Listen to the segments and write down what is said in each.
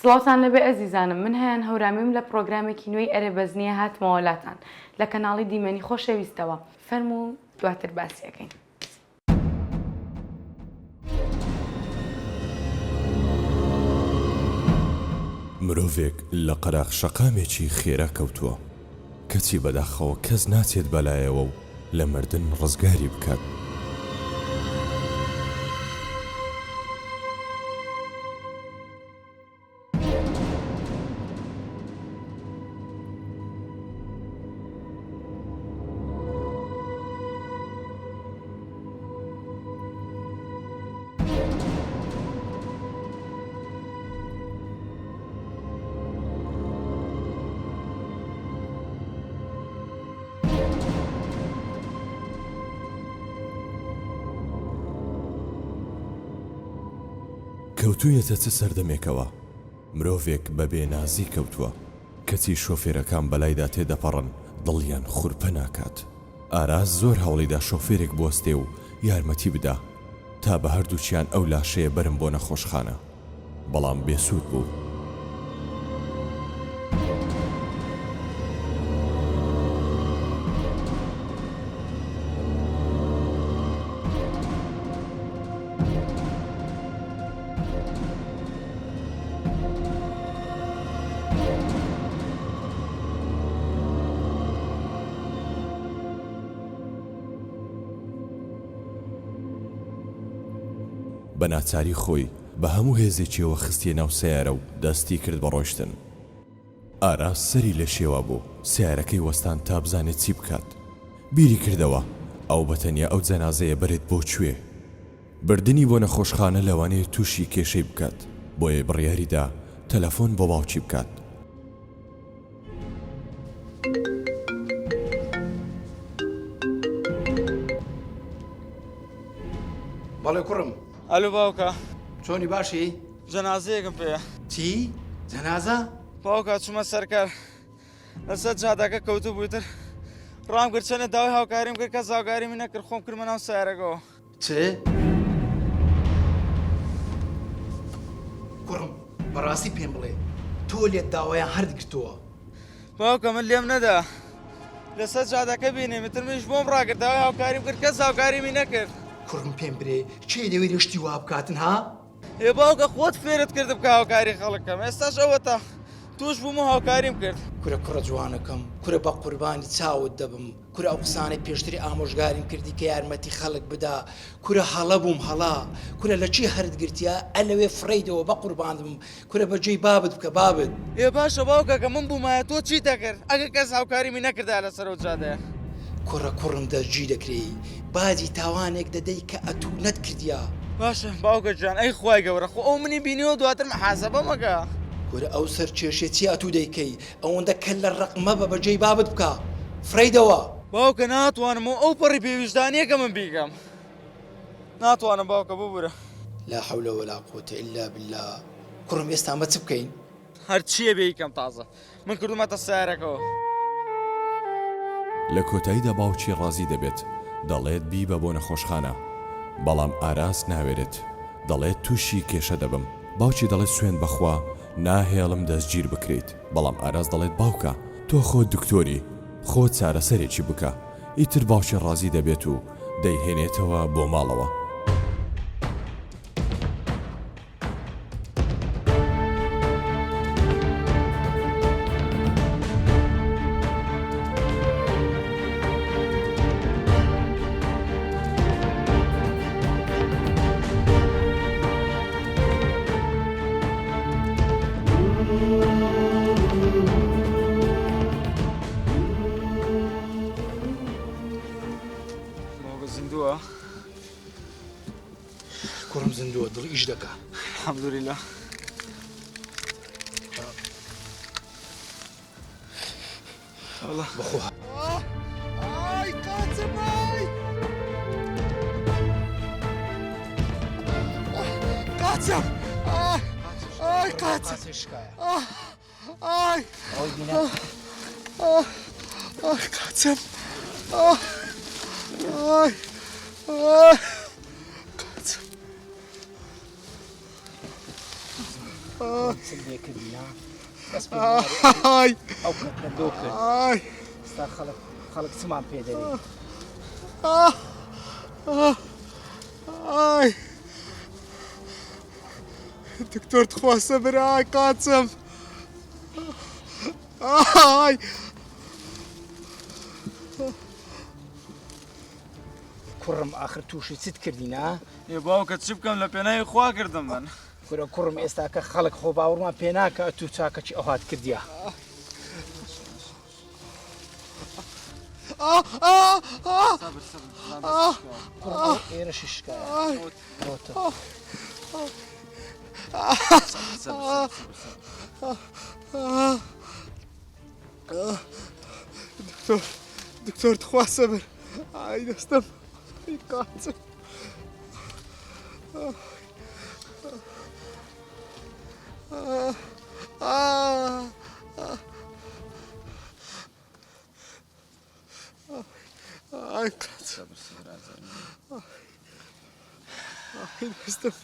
سڵاوتان لەبێ ئەزیزانم من هەیان هەورامیم لە پرۆگرامێکی نوێی ئەرێبەزنیە هاتمەوە لاتان لە کەناڵی دیمەنی خۆشەویستەوە فەرمو و دواتر باسیەکەین. مرۆڤێک لە قەراق شەقامێکی خێرا کەوتووە کەچی بەداخەوە کەس ناچێت بەلایەوە و لە مردن ڕزگاری بکات. کەوتوویەتە چ سەردەمێکەوە مرۆڤێک بە بێنازی کەوتووە کەچی شۆفێرەکان بەلایدا تێدەپەڕن دڵیان خوورپە ناکات. ئاراس زۆر هەوڵیدا شۆفێرێک بوەستێ و یارمەتی بدا تا بە هەردووچیان ئەو لاشەیە بەرم بۆ نەخۆشخانە، بەڵام بێسوود بوو. بە ناچاری خۆی بە هەموو هێزێکیەوە خستیە ناو سیارە و دەستی کرد بە ڕۆیشتن. ئاراس سەری لە شێوە بوو سیارەکەی وەستان تا بزانێت چی بکات. بیری کردەوە ئەو بەتەنیا ئەو جەنازەیە بەرێت بۆ کوێ. بردنی بۆ نەخۆشخانە لەوانەیە تووشی کێشەی بکات، بۆیە بڕیاریدا تەلەفۆن بۆ باوکی بکات. بەڵێ کوڕم. ئەلو باوکە، چۆنی باشی؟ جەنازەیەکم پێیە. چی؟ جەنازە؟ باوکە چوومە سەرکار لەسەر جادەکە کەوتوو بوویتر ڕام کرد چەنە داوای هاوکاریم کرد کەس هاوکاریمی نەکرد خۆم کردمە ناو سیارەکەەوە. چ؟ کوڕم بەڕاستی پێم بڵێ تۆ لێت داوایان هەردگرتووە. باوکە من لێم نەدا لەسەر جادەکە بینێمتر منیش بۆم ڕاکرد داوای هاوکاریم کرد کەس هاوکاریمی نەکرد. کوڕم پێم برێ چێ دەوێت شتی وا بکاتن ها؟ هێ باوکە خۆت فێرت کرد بکە هاوکاری خەڵکەم ئێستاش ئەوەتە توش بووم و هاوکاریم کرد. کورە کوڕە جوانەکەم کورە بە قوربانی چاوت دەبم کورە ئەو قسانەی پێشتری ئامۆژگاریم کردی کە یارمەتی خەڵک بدا کورە هەڵە بووم هەڵا کورە لە چی هەردگرتیا ئەلەوێ فڕیدەوە بە قورباندم کورە بەجێی بابت بکە بابت. ئێ باشە باوکە کە من بوومایە تۆ چی دەکرد ئەگە کەس هاوکاریمی نەکردا لەسەر ئەو جادەیە. کوڕە کوڕم دەرگی دەکرێ بازی تاوانێک دەدەی کە ئەتوو نەتکردیا. باشە باوکە جان ئەی خوای گەورە خۆ ئەو منی بینیەوە دواتر محاسەبە مەکە. کورە ئەو سەر کێشێ چی ئەتوو دەیکەی ئەوەندە کە لە ڕقمە بە بەجێی بابت بکە فڕیدەوە. باوکە ناتوانم و ئەو پەڕی پێویستانیەکە من بیکەم ناتوانم باوکە ببورە. لا حول ولا قوة إلا بالله. کوڕم ئێستا مە چ بکەین؟ هەرچیە بیکەم تازە من کردومەتە سیارەکەەوە. لە کۆتاییدا باوکی ڕازی دەبێت دەڵێت بی بە بۆ نەخۆشخانە، بەڵام ئاراس ناوێرێت دەڵێت تووشی کێشە دەبم. باوکی دەڵێت سوێن بەخوا ناهێڵم دەستگیر بکرێت، بەڵام ئاراس دەڵێت باوکە تۆ خۆت دکتۆری خۆ چارەسەرێکی بکە. ئیتر باوکی ڕازی دەبێت و دەیهێنێتەوە بۆ ماڵەوە. زیندووە کوڕم زیندووە دڵ ئیش دەکا الحەمدولیلا. بەخۆ ئای قاچم ئای قاچم ئای قاچم ئای قاچم ئای قاچم لێکردینا بەس ئای ئەو کەتە دۆ کرد ئای ستا خەڵک چمان پێ دەوێت ئای دکتۆر تخواسە برای قاچم ئای کوڕم ئاخر تووشی چیت کردینا ێ باوکە چی بکەم لە پێناوی خوا کردم من کورە کوڕم ئێستا کە خەڵک خۆ باوەڕمان پێ ناکە تو چاکەچی ئەو هات کردیا ئێرە شیشکایە دکتۆر تخواسە بر ئای دەستم ئای قاچم ئای قاچم ئای دەستم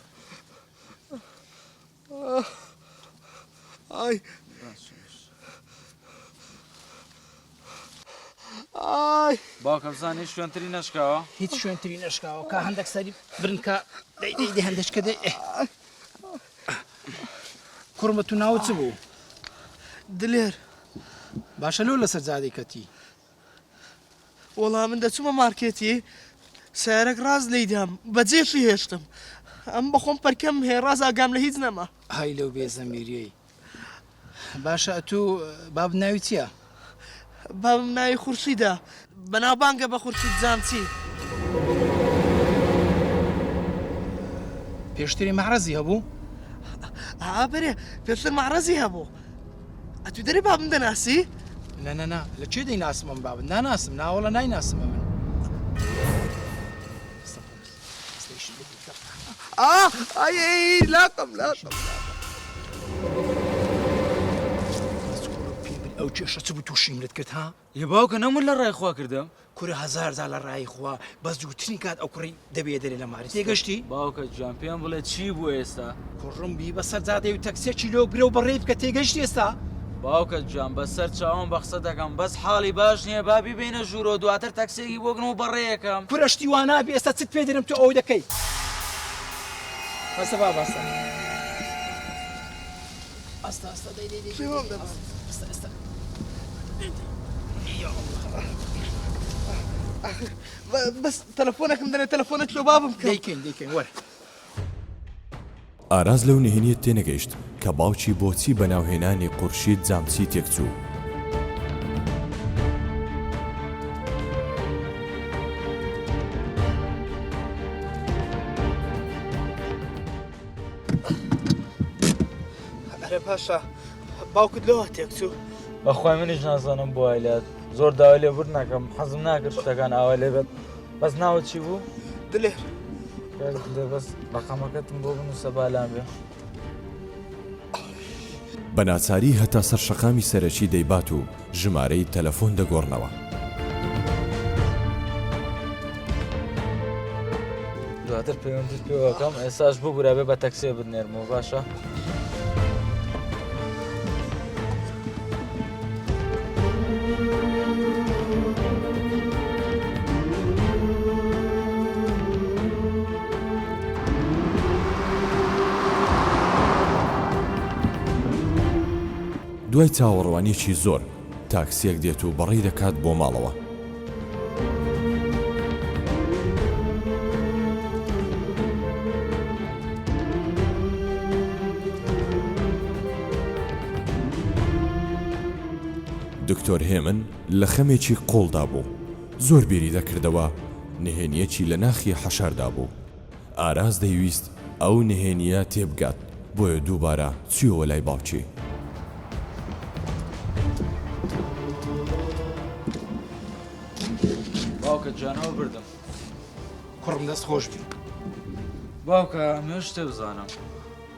ئای ئای باوکە بزانێ شوێنتری نەشکاوە هیچ شوێنتری نەشکاوە کە هەندێک سەری برنکە دەی هەندێککە دەی کوڕمە تو ناوت چ بوو دلێر باشە لۆ لەسەر جادەی کەتی وەڵام من دەچوومە مارکێتی سیارەك ڕاز لەیدام بەجێشی هێشتم ئەم بەخۆم پەرکەم هەیە ڕاز ئاگام لە هیچ نەما های لەو بێزەمیریەی باشە تو باب ناوی چییە؟ بابم ناوی خورشیدە بەناوبانگە بە خورشید جانچی پێشتری مەحرەزی هەبوو؟ بەرێ پێشتر مەحرەزی هەبوو ئەتو دەری بابم دەناسی؟ نەنەنا لە کوێ دەیناسمم بابن ناناسم ناوەڵە نایناسمە من ئای لاقم ئەو کێشە چ بوو تووشیمرت کرد ها؟ ێ باوکە نەمون لە ڕای خوا کردم کورە هەزار زار لە ڕای خوا بەس جووتنی کات ئەو کوڕی دەبێ دەرێ لە ماری تێگەشتی؟ باوکە گیان پێم بڵێ چی بوو ئێستا کوڕم بی بەسەر جادەی و تەکسێ چیلۆ برە و بەڕێ بکە تێگەشتی ئێستا؟ باوکە گیان بەسەر چاوم بە قسە دەکەم بەس حاڵی باش نییە بابی بینە ژوورۆ دواتر تەکسێکی بۆگن و بەڕێیەکەم کوڕشتی وانابی ئێستا چت پێ دەرم تو ئەوەی دەکەی بەسە با بەسە ئەستا ئەستا دەی بەس تەلەفۆنەکەم دەنێ تەلەفۆنەت لۆ بابم کە دەیکەین وەرە ئاراز لەو نهێنیت تێنەگەیشت کە باوکی بۆچی بەناوهێنانی قورشید جامچی تێکچوو ئەرە پاشا باوکت لەوە تێکچوو بەخوای منیش نازانم بۆ ئایلات زۆر داوای لێ ورد ناکەم حەزم ناکرد شتەکان ئاوا لێ بێت بەس ناوت چی بوو؟ دلێر بەس ڕقەمەکەتم بۆ بنووسە بالام بێ بە ناچاری هەتا سەر شەقامی سەرەکی دەیبات و ژمارەی تەلەفۆن دەگۆڕنەوە دواتر پەیوەندیت پێوەکەم ئێساش بۆ گورابێ بە تەکسێ بدنێرمەوە باشە؟ دوای چاوەڕوانیەکی زۆر تاکسیەک دێت و بەڕێی دەکات بۆ ماڵەوە دکتۆر هێمن لە خەمێکی قۆڵدا بوو زۆر بیری دەکردەوە نهێنیەکی لە ناخی حەشاردا بوو ئاراز دەیویست ئەو نهێنیە تێبگات بۆیە دووبارە چیەوە لای باوکی باوکە جانەوە بردم کوڕم دەست خۆش بی باوکە ئەمێ شتێ بزانم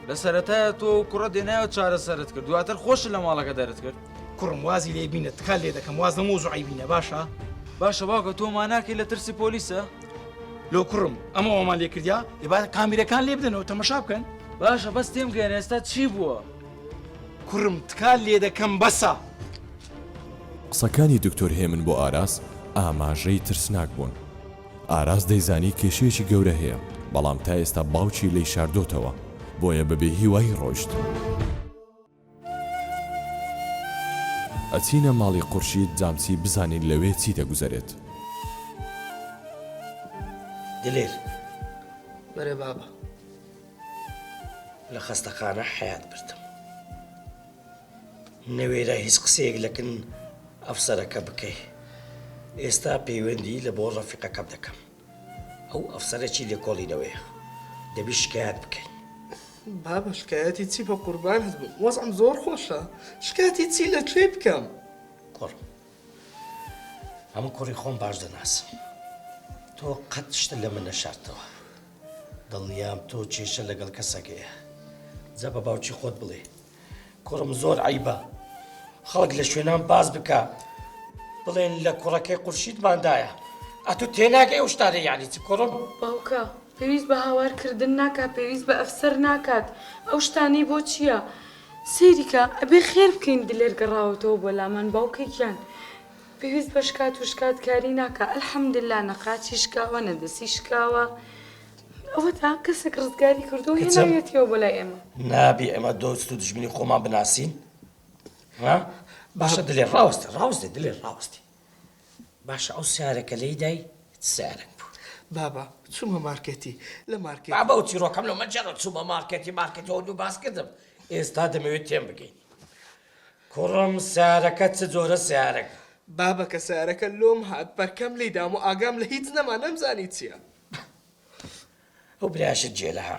لە سەرەتایە تۆ کوڕە دێنایەوە چارە سەرت کرد دواتر خۆش لە ماڵەکە دەرت کرد کوڕم وازی لێ بینە تکال لێ دەکەم واز نەمۆزوعی بینە باشە؟ باشە باوکە تۆ ماناکەی لە ترسی پۆلیسە؟ لۆ کوڕم ئەمە ئەومان لێ کردیا دەبات کامیرەکان لێ بدەنەوە تەمەشا بکەن باشە بەس تێم گەێن ئێستا چی بووە؟ کوڕم تکال لێ دەکەم بەسە. قسەکانی دکتۆر هێمن بۆ ئاراس ئاماژەی ترسناک بوون. ئاراس دەیزانی کێشەیەکی گەورە هەیە، بەڵام تا ئێستا باوکی لی شاردۆتەوە، بۆیە بەبێ هیوای ڕۆیشت. ئەچینە ماڵی قورشید جامچی بزانین لەوێ چی دەگوزارێت. دلێر بەرێ بابە لە خەستەخانە حیات بردم. نەوێرە هیچ قسەیەک لەکن ئەفسەرەکە بکەی. ئێستا پەیوەندی لە بۆ ڕەفیقەکەم دەکەم. ئەو ئەفسەرێکی لێکۆڵینەوەیە، دەبی شکایەت بکەین. بابە شکایەتی چی بە قوربانت بوو؟ وەزعم زۆر خۆشە. شکایەتی چی لەکوێ بکەم؟ کوڕ هەموو کوڕی خۆم باش دەناسم. تۆ قەت شتە لە من نەشارتەوە. دڵنیام تۆ کێشە لەگەڵ کەسەکەیە. جا بە باوکی خۆت بڵێ کوڕم زۆر عیبە، خەڵک لە شوێنان باز بکە، بڵێن لە کوڕەکەی قورشیدماندایە. ئەتو تێناگەی ئەو شتانە یعنی چ کوڕم؟ باوکە پێویست بە هاوارکردن ناکات، پێویست بە ئەفسەر ناکات. ئەو شتانەی بۆ چییە؟ سەیریکە ئەبێ خێر بکەین دلێر گەڕاوەتەوە بۆ لامان باوکێکیان. پێویست بە شکات و شکاتکاری ناکە. ئەلحەمدلله نەقاچی شکاوە نەدەسی شکاوە. ئەوە تا کەسێک ڕزگاری کردو هێناوێتیەوە بۆ لای ئێمە. نابی ئێمە دۆست و دژمنی خۆمان بناسین؟ باشە دلێر ڕاوستە دلێر ڕاوستی. باشە ئەو سیارەکە لێی دای سیارەک بوو. بابا چوومە مارکێتی لە مارکێت. بابە و چیرۆکەم لە مەجەڕە چوومە مارکێتەوە دوو باس کردم. ئێستا دەمەوێت تێم بگەین. کوڕم سیارەکە چ جۆرە سیارەک؟ بابە کە سیارەکە لۆم هات بەرکەم لێدام و ئاگام لە هیچ نەما نەمزانی چییە. ئەو برایشت جێلەها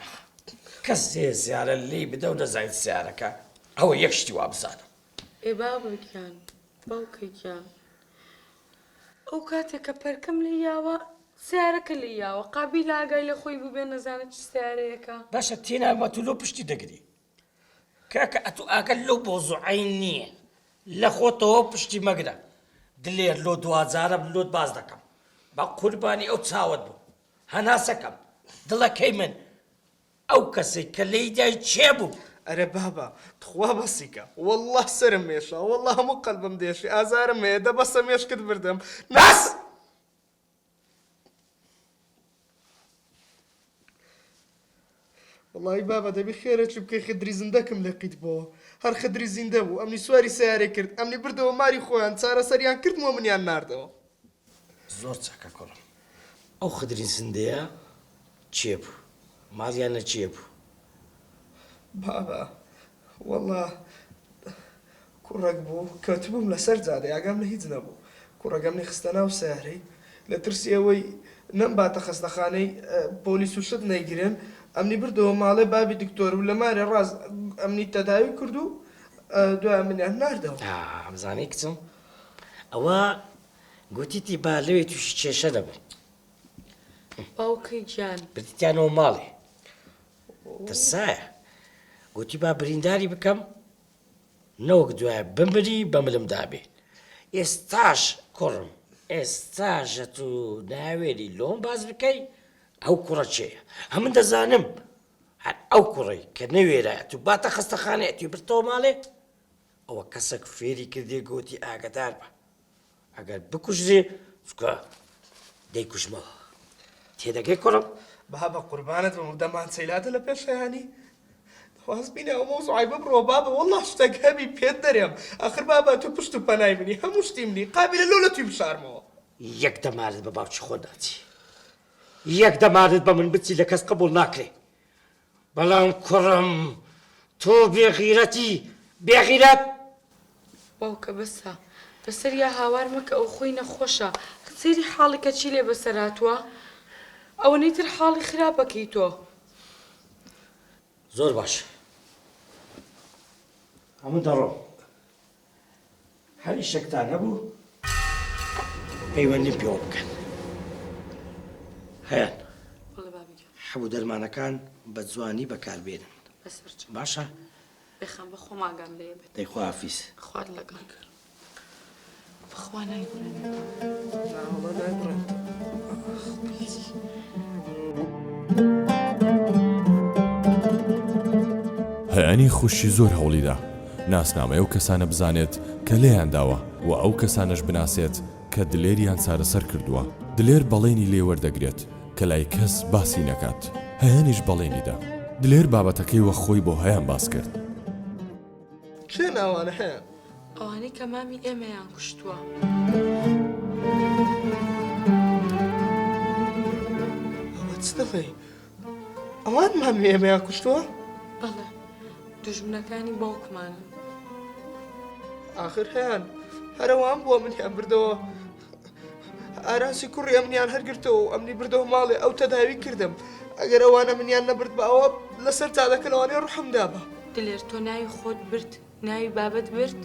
کەس زیارە لێی بدە و نەزانیت سیارەکە ئەوە یەک شتی وا بزانم. ئێ بابەکیان باوکێکیان ئەو کاتێک کە پەرکەم لە یاوە سیارەکە لە یاوە قابی لە ئاگای لە خۆی بوو بێ نەزانێت چ سیارەیەکە. باشە تێناوە تو لۆ پشتی دەگری کاکە ئەتو ئاگەر لەو بۆ زوعین نییە لە خۆتەوە پشتی مەگرە. دلێر لۆ دوازارە لۆت باز دەکەم بە قوربانی ئەو چاوت بوو هەناسەکەم دڵەکەی من ئەو کەسێک کە لێی دای چێ بوو؟ ئەرە بابا تخوا بەسیکە والله سرم مێشە والله هەموو قەلبم دێشی ئازارم هەیە دەبەستە مێشکت بردم. بەس! والله بابا دەبی خێرەکی بکەی خدری زیندەکم لە قیت بۆ هەر خدری زیندە بوو ئەمنی سواری سیارێ کرد ئەمنی بردەوە ماری خۆیان چارەسەریان کردمەوە منیان ناردەوە. زۆر چاکە کوڕم. ئەو خدری زیندەیە چێ بوو؟ ماڵیان لە چێ بوو؟ بابا والله کوڕێک بوو کەوتبووم لەسەر جادە ئاگام لە هیچ نەبوو. کوڕەکەمنی خستە ناو سیارەی لە ترسی ئەوەی نەمباتە خەستەخانەی پۆلیس و شت نەیگرن ئەمنی بردەوە ماڵێ بابی دکتۆر و لە مارێ ڕاز ئەمنی تەداوی کرد و دوای منیان ناردەوە. ئەمزانەی کچم ئەوە گوتیتی با لەوێ تووشی کێشە دەبن باوکەی گیان بردیتیانەوە ماڵێ ترسایە گوتی با برینداری بکەم نەوەک دوایە بمبری بەملم دابێ. ئێستاش کوڕم ئێستاژە تو ناوێری لۆم باز بکەی ئەو کوڕە چێە؟ هەمن دەزانم هەر ئەو کوڕی کە نەوێرایە تو باتە خەستەخانەیەتی برتەوە ماڵێ ئەوە کەسێک فێری کردێ گوتی ئاگدار بە ئەگەر بکوژێ چکە دەیکوژمەوە. تێدەگەی کوڕم؟ بابا قوربانت بم دەمان سەیلاتە لە پێشەیانی دەواز بینە ئەو مۆزوعی ببڕۆ بابا والله شتێک هەبی پێت دەرێم ئاخر بابا تو پشت و پەنای منی هەموو شتی منی قابلە لۆ لە توی بشارمەوە. یەک دەمارت بە باوکی خۆ ناچی یەک دەمارت بە من بچی لە کەس قبول ناکرێ. بەڵام کوڕم تۆ بێغیرەتی بێغیرەت. باوکە بەسە بەسەر یا هاوار مەکە ئەو خۆی نەخۆشە سەیری حاڵی کە چی لێ بەسەر هاتووە ئەوە نەیتر حاڵی خراپەکەی تۆ. زۆر باش هەموو دەڕۆم هەری شەکتان هەبوو پەیوەندیم پێوە بکەن. هەیان بڵێ بابی گیان هەموو دەرمانەکان بە جوانی بەکاربێنن بەسەرچ باشە؟ بخەم بە خۆم ئاگام لێ بێت دەیخوا حافیز. خوارد لەگەڵ بخوا نایبڕێن. والله نایبڕێن. لەلایەنی خوشی زۆر هەوڵیدا ناسنامەی ئەو کەسانە بزانێت کە لێیانداوە و ئەو کەسانەش بناسێت کە دلێریان چارەسەر کردووە. دلێر بەڵێنی لێ وەردەگرێت کە لای کەس باسی نەکات. هەیانیش بەڵێنیدا. دلێر بابەتەکەی وە خۆی بۆ هەیان باس کرد. چێ ناوانە هەیە؟ ئەوانەی کە مامی ئێمەیان کوشتووە. ئەوە چ دەڵێ؟ ئەوان مامی ئێمەیان کوشتووە؟ بەڵێ دوژمنەکانی باوکمانن. آخر هەیان هەرەوان بووە منیان بردەوە. ئاراسی کوڕی ئەمنیان هەرگرتەوە و ئەمنی بردەوە ماڵێ ئەو تەداوی کردم. ئەگەر ئەوانە منیان نەبرد بە ئەوە لەسەر چادەکەلەوانێ ڕحمدا بە. دلێر تۆ ناوی خۆت برد ناوی بابەت برد؟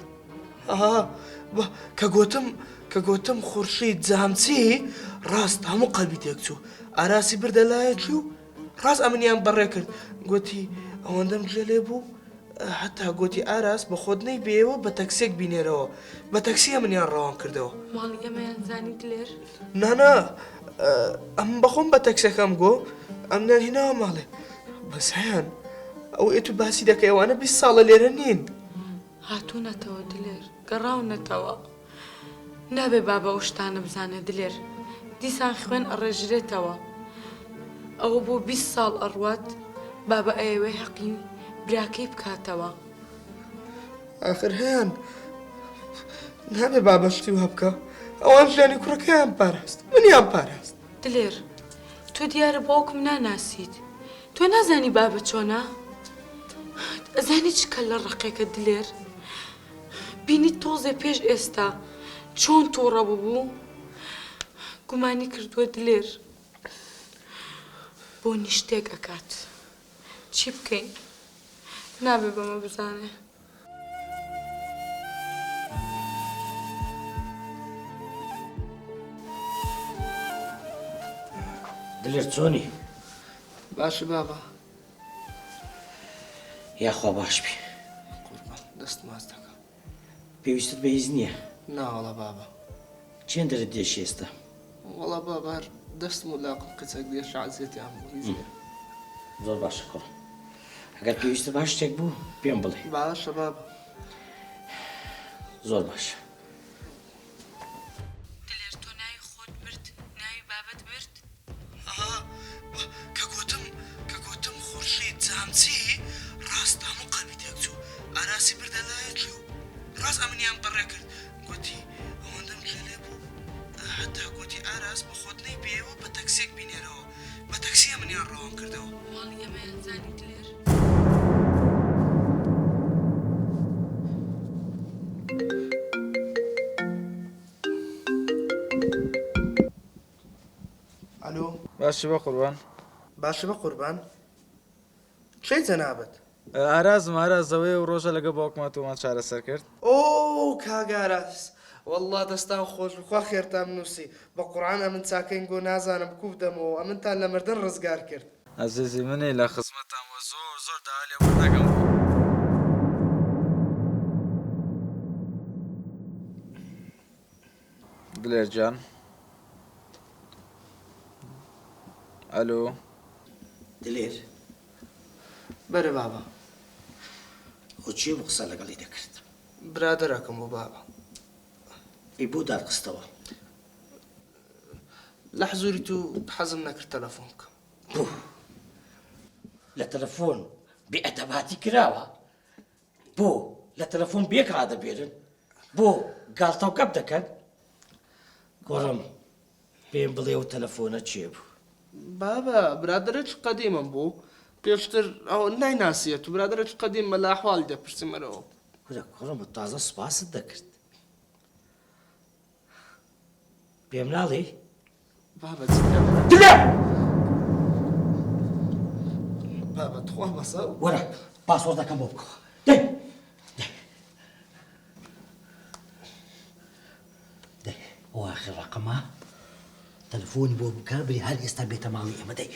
کە گوتم خورشید جامچی ڕاست هەموو قەلبی تێکچوو. ئاراسی بردە لایەکی و ڕاست ئەمنیان بەڕێ کرد. گوتی ئەوەندەم گوێ لێ بوو هەتا گوتی ئاراس بە خۆت نەیبێەوە بە تەکسێک بینێرەوە. بە تەکسی ئەمنیان ڕەوان کردەوە. ماڵی ئێمەیان زانی دلێر؟ نانا ئەم بەخۆم بە تەکسەکەم گۆ ئەمنیان هیناوە ماڵێ. بەس هەیان ئەو ئێت و باسی دەکەی ئەوانە 20 ساڵە لێرە نین. هاتوونەتەوە دلێر گەڕاونەتەوە. نابێ بابە ئەو شتانە بزانێ دلێر. دیسان خوێن ئەڕێژرێتەوە. ئەوە بۆ 20 ساڵ ئەڕوات بابە ئەوەی حەقی براکەی بکاتەوە. آخر هەیان نابێ بابەشتی و هەبکە. ئەوان ژیانی کوڕەکەیان پاراست منیان پاراست. دلێر تۆ دیارە باوکم ناناسیت. تۆ نازانی بابە چۆنا؟ ئەزانی چکە لە ڕقێکە دلێر؟ بینی تۆزێ پێش ئێستا چۆن تووڕە بوو؟ گومانی کردووە دلێر بۆ نیشتێک ئەکات. چی بکەین؟ نابێ بەمە بزانێ. دلێر چۆنی؟ باشە بابا. یاخوا باش بێ. قوربان دەست ماز دەکەم. پێویستت بە هیچ نییە؟ ناوەڵە بابا. چێن دەرت دێشی ئێستا؟ وەڵا بابا هەر دەستم و لاقم قچەک دێش عەزیەتیان بوو هیچ نییە. زۆر باشە کوڕ. ئەگەر پێویستە باش شتێک بوو پێم بڵێ. باشە بابا. زۆر باشە. دلێر تۆ ناوی خۆت برد ناوی بابەت برد؟ کە گوتم خورشید جامچی ڕاست هەموو قەلبی تێکچوو. ئاراسی بردە لایەکی و ڕاست ئەمنیان بەڕێ کرد. گوتی ئەوەندەم گوێ لێ بوو هەتا گوتی ئاراس بە خۆت نەیبێەوە بە تەکسێک بینێرەوە. بە تەکسی ئەمنیان ڕەوان کردەوە. ماڵی ئێمەیان زانی دلێر؟ ئەلۆ باشی بە قوربان. باشە بە قوربان. چی جەنابەت؟ ئارازم ئارازەوەی و ڕۆژە لەگە باوکمان تۆمان چارەسەر کرد. ئۆ کاگاراس والله دەستان خۆش بخوا خێرتان نووسی. بە قورعان ئەمن چاکەین گۆ نازانم کوف دەمەوە ئەمنتان لە مردن ڕزگار کرد. عەزیزی منی لە خزمەتانەوە زۆر داوا لێ وەردەگەم. دلێر جان. ئەلۆ. دلێر بەرە بابا. ئەو چی بۆ قسە لەگەڵی دەکرد؟ برادەرەکەم بۆ بابا. ئەی بۆ دادخستەوە؟ لە حزوری تو حەزم نەکرد تەلەفۆن بکەم. بۆ لە تەلەفۆن بێئەدەباتی کراوە؟ بۆ لە تەلەفۆن بێک ڕادەبێرن؟ بۆ گاڵتە و گەپ دەکەن؟ گۆڕم پێم بڵێ و تەلەفۆنە چێ بوو؟ بابا برادرەت قەدیمم بوو پێشتر ئەو نایناسیەت و برادرەت قەدیم بە لاحواڵی دەپرسیمەرەوە. وەرە کوڕم تازە سوپاست دەکرد. پێم ناڵێ؟ بابا دلێر! بابا تخوا بەسە وەرە پاسوەردەکەم بۆ بکەوە. دەی ئەو ئاخر ڕەقەمە تەلەفۆنی بۆ بکە بێ هەر ئێستا بێتە ماڵی ئێمە. دەی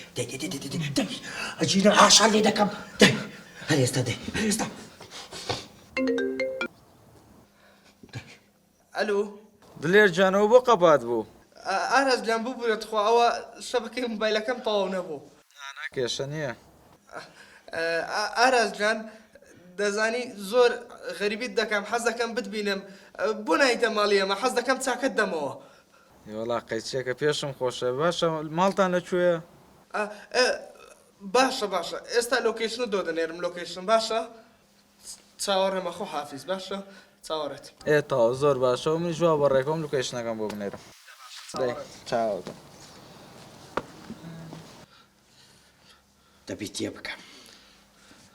ئەجینە ئاشان لێ دەکەم. دەی هەر ئێستا دەی هەر ئێستا. ئەلو دلێر جانەوە بۆ قەپات بوو؟ ئاراز گیان بوو بووێت خوا ئەوە شەبەکەی مۆبایلەکەم تەواو نەبوو. کێشە نییە. ئاراز گیان دەزانی زۆر غەریبیت دەکەم حەز دەکەم بتبینم بۆ نایتە ماڵی ئەمە حەز دەکەم چاکت دەمەوە. وەڵا قەیچێکە پێشم خۆشە باشە ماڵتان لەکوێیە؟ باشە باشە ئێستا لۆکیشن دۆ دەنێرم لۆکیشن باشە چاوەڕێمە خۆ حافیز باشە چاوەڕێت تاوە زۆر باشە و من ژوا بە ڕێکۆم لوکیشنەکەم بۆ بنێرم چاو دەبی تێ بکەم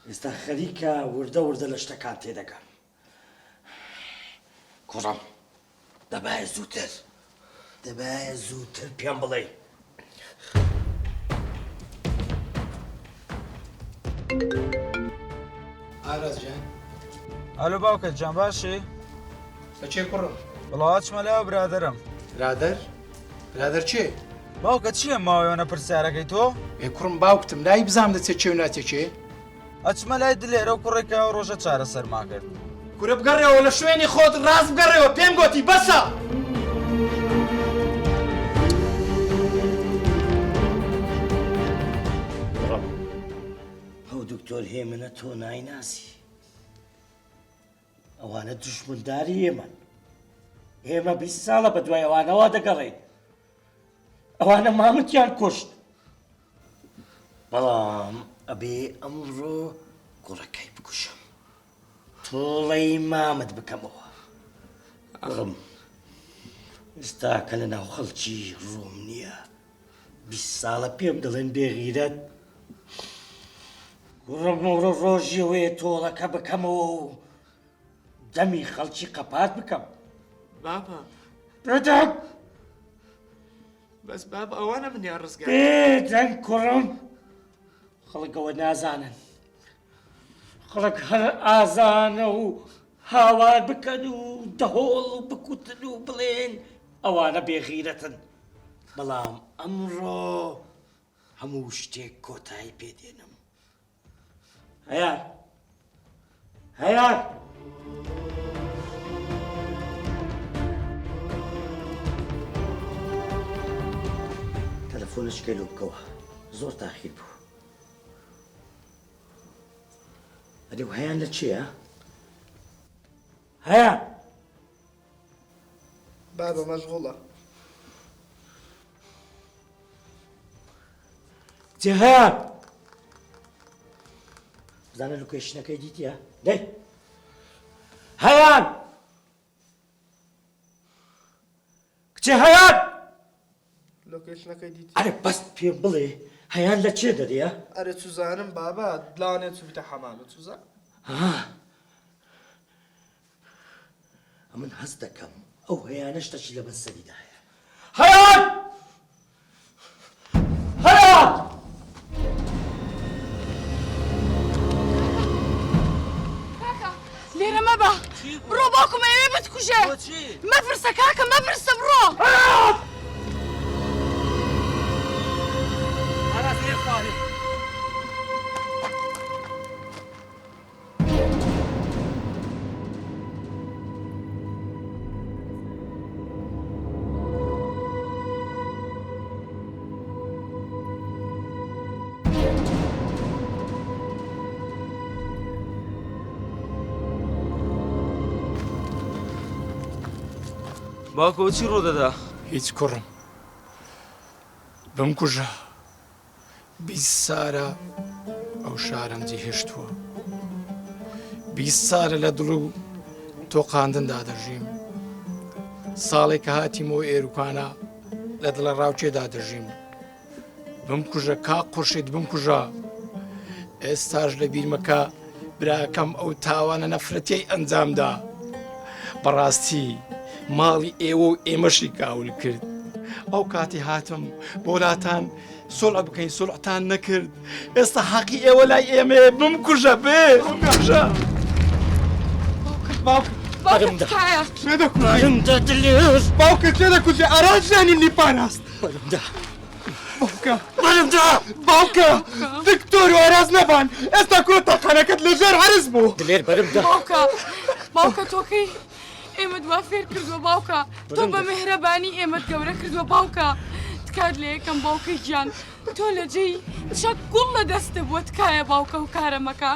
ئێستا خەریکە وردە وردە لە شتەکان تێدەکەم کوڕم دەبایە زووتر پێم بڵێ ئاراز جان ئەلو باوکە جان باشی؟ بەچێ کوڕم بڵاو چمە لەوە برادرم برادەر چێ؟ باوکە چییە ماوەیەوە پرسیارەکەی تۆ؟ کوڕم باوکتم لای بزانم دەچێت چێ و ناچێ ئەچمە لای دلێرە و کوڕێکە ڕۆژە چارە سەرما کرد کورە بگەڕێەوە لە شوێنی خۆت ڕاست بگەڕێەوە پێم گوتی بەسە ئەو دکتۆر هێمنە تۆ نایناسی ئەوانە دوژمنداری ئێمە 20 ساڵە بە دوای ئەوانەوە دەگەڕێن ئەوانە مامتیان کوشت بەڵام ئەبێ ئەمڕۆ کوڕەکەی بکوشم تۆڵەی مامت بکەمەوە کوڕم ئێستا کە لە ناو خەڵکی ڕۆم نییە 20 ساڵە پێم دەڵێن بێغیرەت کوڕم ئەمڕۆ ڕۆژیەوەیە تۆڵەکە بکەمەوە و دەمی خەڵکی قەپات بکەم بابا بردەم بەس باب ئەوانە منیان ڕزگار بێدەنگ کوڕم خەڵکەوە نازانن خەڵک هەر ئازانە و هاوار بکەن و دەهۆڵ و بکوتن و بڵێن ئەوانە بێغیرەتن بەڵام ئەمڕۆ هەموو شتێک کۆتایی پێدێنم هەیار تەلەفۆنش کەلو بکەوە زۆر تاخیر بوو ئەدێ و هەیان لە چییە؟ هەیان بابا مەشغوڵە جێ هەیان بزانە لوکیشنەکەی دیتیە دەی هەیان کچێ هەیان لۆکیشنەکەی دیتی ئەرێ بەست پێم بڵێ هەیان لە چێ دەدەیە؟ ئەرە چوزانم بابا دڵانێت چوبیتە حەمامە چوزان من هەست دەکەم ئەو هەیانە شتەشی لە بەسەریدا هەیە هەیان لێرە مەبە بڕۆ باوکم ئەوێ بتکوژێ مەپرسە کاکە مەپرسە بڕۆ باوکەوە چی ڕۆدەدا؟ هیچ کوڕم بمکوژە 20 سارە ئەو شارم جێهێشتووە 20 سارە لە دڵ و تۆقاندندا دەژیم ساڵێک کە هاتیمەوە ئێروکانە لە دڵە ڕاوچێدا دەژیم بمکوژە کا قورشێت بمکوژە ئێستاش لە بیرمەکە براکەم ئەو تاوانە نەفرەتەی ئەنجامدا بەڕاستی ماڵی ئێوە و ئێمەشی کاول کرد ئەو کاتی هاتم بۆلاتان سۆڵە بکەین سۆڵەتان نەکرد ئێستا حەقی ئێوە لای ئێمێ بمکوژە بێ بمکوژە بەرمدا دلێر باوکە چێ دەکوژێ ئاراژانی نیپاراست باوکە دکتۆر و ئاراز نەبان ئێستا کورە تاقانەکەت لەژێر هەرز بوو دلێر بەرمدا باوکە تۆکەی ئێمە دوا فێر کردووە باوکە تۆ بە مهرەبانی ئێمەت گەورە کردووە باوکە کات لە یەکەم باوکەی گیان تۆ لە جێی چەک گوڵ لە دەستە بووە تکایە باوکە و کارەمەکە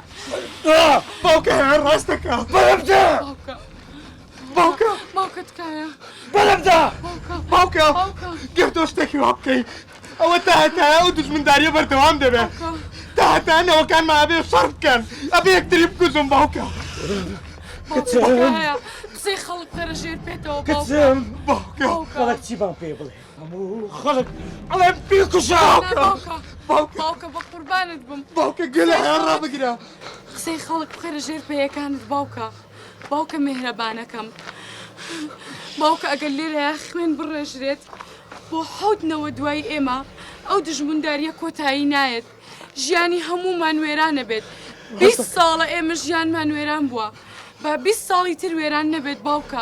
باوکە هێر ڕاستەکە بەرەمدا باوکە تکایە بەرەمدا باوکە گەر تۆ شتێکی وا بکەی ئەوە تا هەتایە ئەو دژمنداریە بەردەوام دەبێت تا هەتانەوەکانمان ئەبێ شەڕ بکەن ئەبێ یەکتری بکوزم باوکە باوکە قسەی خەڵک دەرەژێر پێێتەوە کچم باوکە خەڵک چیمان پێ بڵێ هەموو خەڵک ئەڵێ بیکوژە باوکە بە قوربانت بم باوکە گەلە هێر ڕابگرە قسەی خەڵک بخێرە ژێر پێیەکانت باوکە میهرەبانەکەم باوکە ئەگەر لێرەیە خوێن بڕێژرێت بۆ حەوتنەوە دوای ئێمە ئەو دژمنداریە کۆتایی نایەت ژیانی هەموومان وێرانە بێت 20 ساڵە ئێمە ژیانمان وێران بووە با 20 ساڵی تر وێران نەبێت باوکە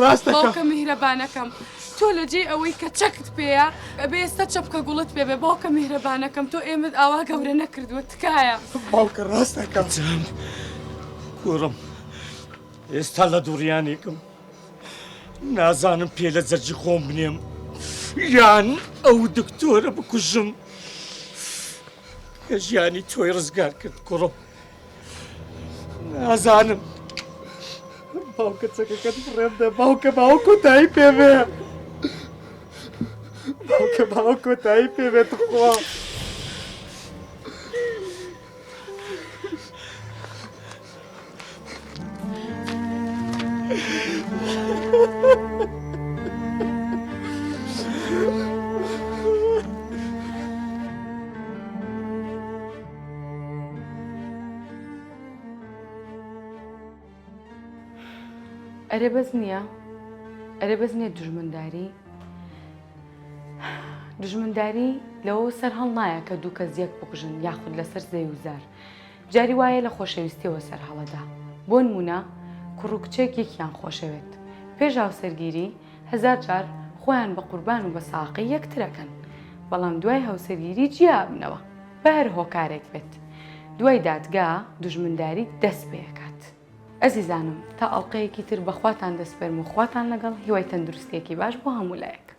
ڕاستەکە باوکە میهرەبانەکەم تۆ لە جێ ئەوەی کە چەکت پێیە ئەبێ ئێستا چەپکە گوڵت پێبێ باوکە میهرەبانەکەم تۆ ئێمەت ئاوا گەورە نەکردووە تکایە باوکە ڕاستەکە کوڕم ئێستا لە دووڕیانێکم نازانم پێ لە جەرجی خۆم بنێم یان ئەو دکتۆرە بکوژم کە ژیانی تۆی ڕزگار کرد کوڕم نازانم باوکە چەکەکەت بڕێمدە باوکە باوە کۆتایی پێبێ باوکە باوە کۆتایی پێبێت خوا ئەرێ بەس نییە دژمنداری لەوە سەر هەڵ نایە کە دوو کەس یەک بکوژن یاخود لەسەر زەوی وزار جاری وایە لە خۆشەویستیەوە سەر هەڵەدا بۆ نمونە کوڕ و کچێک یەکیان خۆشەوێت پێش هاوسەرگیری 1000 جار خۆیان بە قوربان و بە ساقی یەکترەکەن بەڵام دوای هاوسەرگیری جیا بنەوە بە هەر هۆکارێک بێت دوای دادگا دژمنداری دەست پێکات ئەزیزانم تا ئەڵلقەیەکی تر بەخواتان دەسپەرم و خواتان لەگەڵ هیوای تەندروستێکی باش بۆ هەموو لایەک